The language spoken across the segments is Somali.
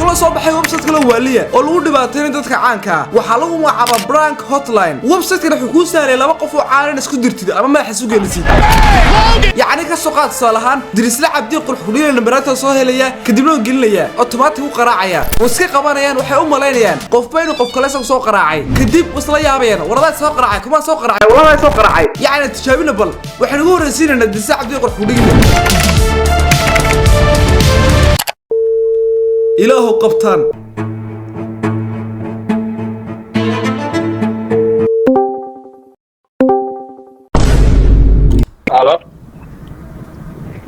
كله صوب حي ويب سايت كله واليه oo lagu dhibaateeyo dadka caanka waxa lagu magacaabaa prank hotline web site-kana wuxuu ku saaray laba qof oo caalan isku dirtid ama madax isu geelisid يعني كسوقات صالحان درسلا عبدي قل حليل نمبرات soo helaya kadibna uu gelinaya automatic u qaraacaya iska qabanayaan waxay u maleynayaan qof bayna qof kale soo qaraacay kadib isla yaabayaan warada soo qaraacay kuma soo qaraacay warada soo qaraacay yani tijaabina bal waxaan ugu horeysiinayna dirsa cabdi qul xuliyil ilaahu qabtaan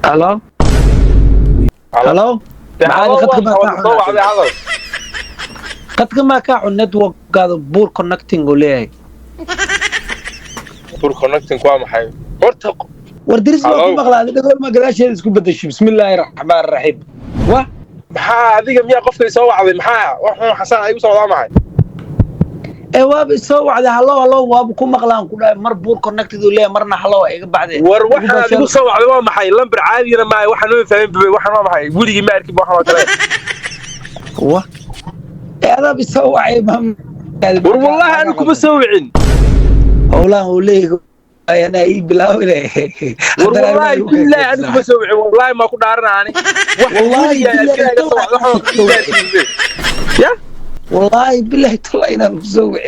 الو الو معاي قد ما كاعو نتورك هذا بور كونكتنج وليه بور كونكتنج waa maxay horta wardris ma maqlaad dhagool ma gadaasheed isku bedeshay bismillaahir rahmaanir rahiim wa maxaa adiga miyaa qofkay soo wacday maxaa waxaan xasan ay u soo wacday maxay waab soo wacday hallo waab ku maqlaan ku dhaay mar buur connected u leeyahay marna hallo iga bacday war waxaan adigu soo wacday waa maxay lambar caadiyana ma waxaan oo fahmin waxaan waa maxay gurigi ma arkin waxaan kale wa aad soo wacay ma war wallahi aan kuma soo wicin howlaan uu leeyahay ana ii bilaaway wallahi billahi aan kuma soo wicin wallahi ma ku dhaaranaani wallahi ya والله بالله طلع إنا نسوي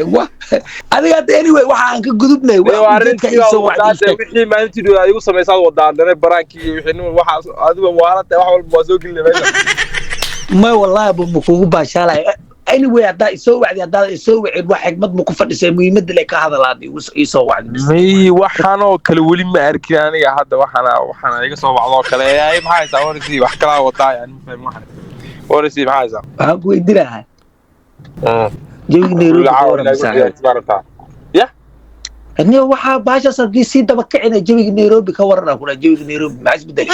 هذا anyway waxaan ka gudubnay dadka ay soo wacday wixii maalintii ay ugu sameeyay wadaadana barankii wixii waxa adiga waalada wax walba waa soo gelinay ma wallahi buu kugu baashalay anyway hada soo wacday hada soo wicin wax xigmad ma ku fadhisay muhiimada leh ka hadalaad ii soo wacday may waxaan oo kale wali ma arkin aniga hadda waxaan iga soo wacdo kale ay maxay soo warisi wax kala wadaa yani ma fahmin waxaan warisi maxay soo waxaan ku weydiinahay جوي نيروبي يا اني waxa baasha sadii si daba kicina jawiga Nairobi ka warana kuna jawiga Nairobi ma isbedel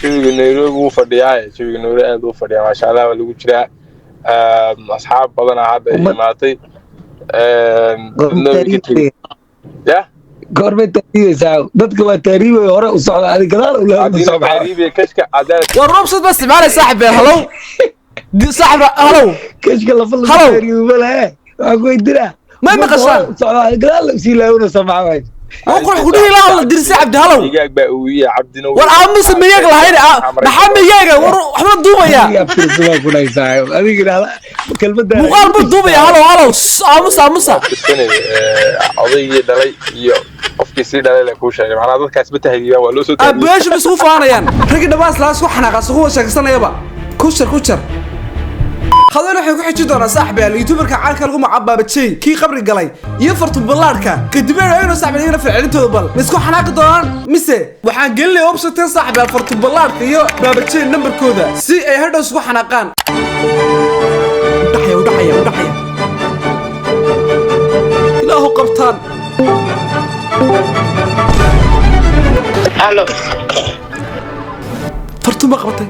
jawiga Nairobi uu fadhiyaa jawiga Nairobi aad uu fadhiyaa ma sha Allah waa lagu jiraa asxaab badan hadda imaatay ya goorma taariibaysaa dadka waa taariibay hore u socda adiga gadaal u leeyahay soo baxay taariibay kashka cadaalad war robsad bas isticmaalay saaxib hello دي صاحب هلو كشك الله فل ولا اقول ديرها ما مقشان قال سيلاونا سمعوا وقول خدي لا دير ساعد هلو ديقاق باويه عبدنا war aam sameeyay lahayn maxamed yaga war waxba duubaya يا فرسوا كنا يساعد adiga kelmada muqaal buu duubaya halo aamusa odayga dhalay iyo qofkii si dhalay la ku sheegay macna dadkaas ba tahayiya waa loo soo taagay abeeshu isku faanayaan rag dhabaas la isku xanaaqas ugu sheegsanayaba kushar خذنا waxay ku xiji doonaa saaxiib youtuberka caanka lagu macabaabay kii qabri galay iyo fartu ballaarka kadibna aynu saaxiibina ficilintooda bal isku xanaaqi doonaan mise waxaan gelinay website saaxiib fartu ballaarka iyo baabajay numberkooda si ay hadhow isku xanaaqaan udhaxaya ilaahu qabtaan halo fartu ma qabatay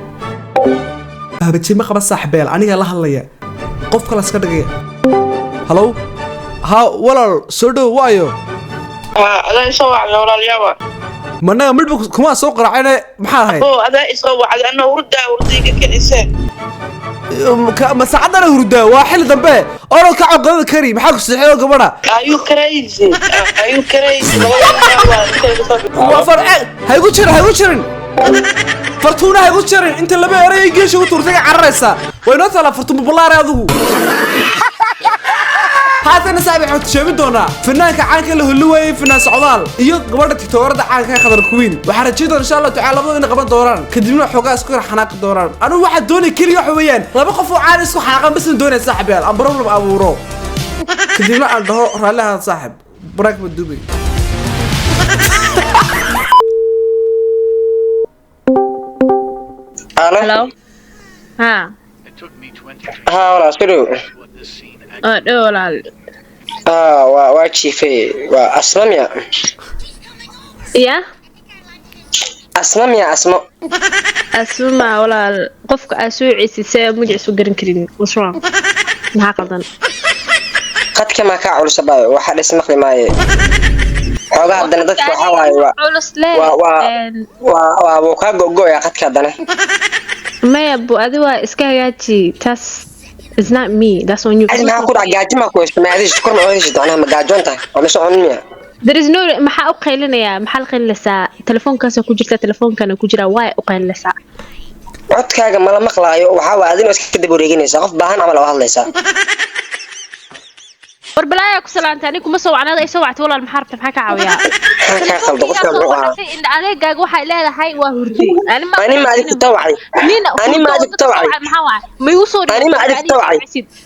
baabajay ma qaba saaxiibeel aniga la hadlaya qof kale iska dhigay halo ha walaal soo dhow waayo adaa soo wacday walaalyaaba managa midba kuma soo qaracayna maxaa ahayd adaa soo wacday ana hurdiga kicise ma saacadana hurdaa waa xilli dambe oo ka caqabada kari maxaa ku saxeeyo gabadha ayuu crazy waa farci haygu jirin fartuuna haygu jirin inta laba eray geesho u turtay cararaysa wayno tala fartuun bulaar adigu haatan saaxiib waxaan sheegi doonaa fanaanka caanka la hulway fanaan socdaal iyo gabadha tiktoorada caanka ah Khadar Queen waxaan rajeeyaa insha Allah tacaala labadooda inay qaban doonaan kadibna xogaa isku xanaaqi doonaan anigu waxa doonay kaliya wax weeyaan laba qof oo caan isku xanaaqan bas doonay saaxiib aan problem abuuro kadibna aan dhaho raalaha saaxiib break ma duubay Hello. Ha. wala soo walaal. waa chiefay waa asmamiya Ya? asma walaal qofka asuuciisay magaciisu garan karin wasraa maxaa qaldan qadka ma ka culus baa waxa dhisma qiimaye xogaa hadana dadka waxa waaye waa ka gogoya qadka hadana maya bu adi waa iska hagaaji taas is not me that's on you عايز معاك كل عجاجي ما كويس ما عادش تكون ما عادش أنا مجاجون تاع ولا شو عني there is no maxaa u qaylinaya maxaa la qaylinaysaa telefoonkaas ku jirta telefoonkana ku jira waa u qaylinaysaa codkaaga ma la maqlaayo waxa waa adina iska dib wareeganaysaa qof baahan camal oo hadlaysaa war balaaya ku salaantay anigu kuma soo wacnada ay soo wactay walaal maxaa rabtaa maxaa ka caawiyaa ka qaldo qofka wuxuu ahaa in adeegaaga waxay leedahay waa hurdi ani ma adig tawacay ani ma adig tawacay maxaa waa ma igu soo ani ma adig tawacay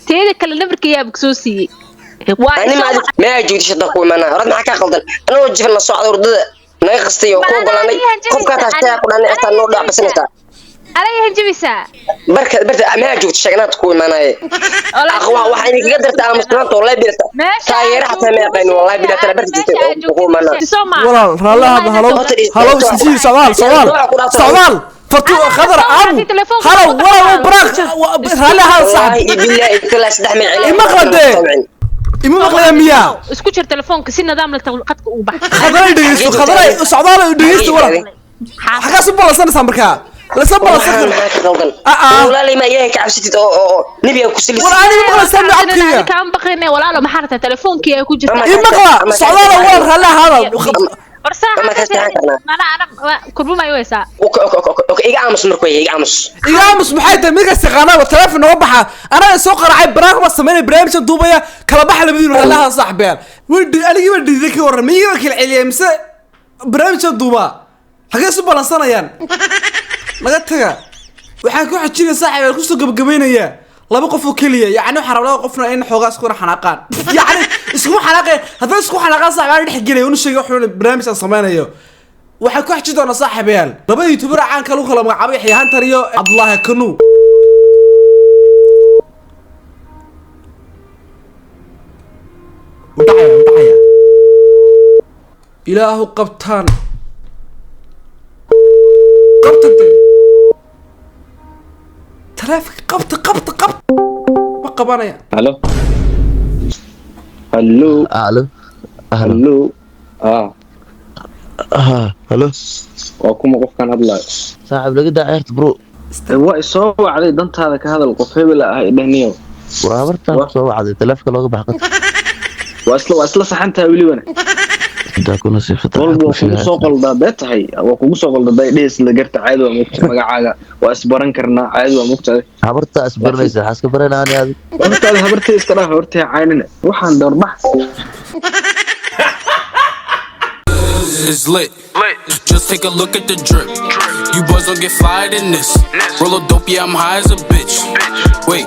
teeda kale nabarka yaa ku soo siiyay ani ma adig ma joogti shada ku imaana rad maxaa ka qaldan anoo jifna socdo urdada naga qastay oo ku golanay qofka taastay ku dhanay inta noo dhaafsanaysa alay hanjibisa barka ma joogti shaqnaad ku imaanay aqwa waxa ay kaga dartaa muslimaanta wallahi bilata taageera hatta ma yaqaan wallahi bilata barka ku imaana walaal raalaha halo sii socdaal فتو خضر عم هلا والله براك رالاها صاحب بالله طلع صدح من عليه مقلده إما مقلده مياه اسكو جر تليفونك سي نظام لقدك او بخ خضر دغيستو خضر سocdaal دغيستو ولا حاجه سبل سنه marka la sabal ولا لي ما ياك عبستي او نبي ku silis wala ani maqla samee codkiga kan baqinay walaalo ma xarta telefoonkiga ku jirta maqla socdaal waa raalaha كربو ما يويسا اوكي iga aamus markuu iga aamus maxay tahay mid kasta qanaada telefoon noo baxa ana soo qaracay baraaq ma sameeyay barnaamij duubaya kala bax labadiina raalaha saaxbeel wadi anigi wadi dadka warramay iyo kala celiyay mise barnaamij duuba xagee soo balansanayaan laga taga waxaan ku xajinay saaxiib ku soo gabagabeynaya laba qof oo kaliya yaani waxa rabaa qofna in xoogaas ku xanaaqaan yaani isku xanaaqay haddii isku xanaaqaan saaxiib dhex gelay uu sheegay wuxuu barnaamij sameeyo waxa ku xajin doona saaxiibayaal laba youtuber caan kala kala magacaabay Xiyahan Tariyo Abdullah Kanu ودعيا إله قبطان قبطت ترافق قبط ما قبانيا الو الو الو الو هلو وكم قف كان هذا صاحب لقد عيرت برو waa soo wacday dantaada ka hadal qof hebel ah idhaniyo warbartan soo wacday telefoonka looga baxay waa isla saxantaa waliba inta kuna sifata walba kugu soo qoldaa beetahay waa kugu soo qoldaa dhees la garta caadi waa mugta magacaaga waa isbaran karnaa caadi waa mugta habarta isbaranaysa xaska baranaani aad hortaada habarta iska dhaaf hortay caynina waxaan doorbax It's lit. Just take a look at the drip. You boys don't get fired in this. Roll a dope, yeah, I'm high as a bitch. Wait.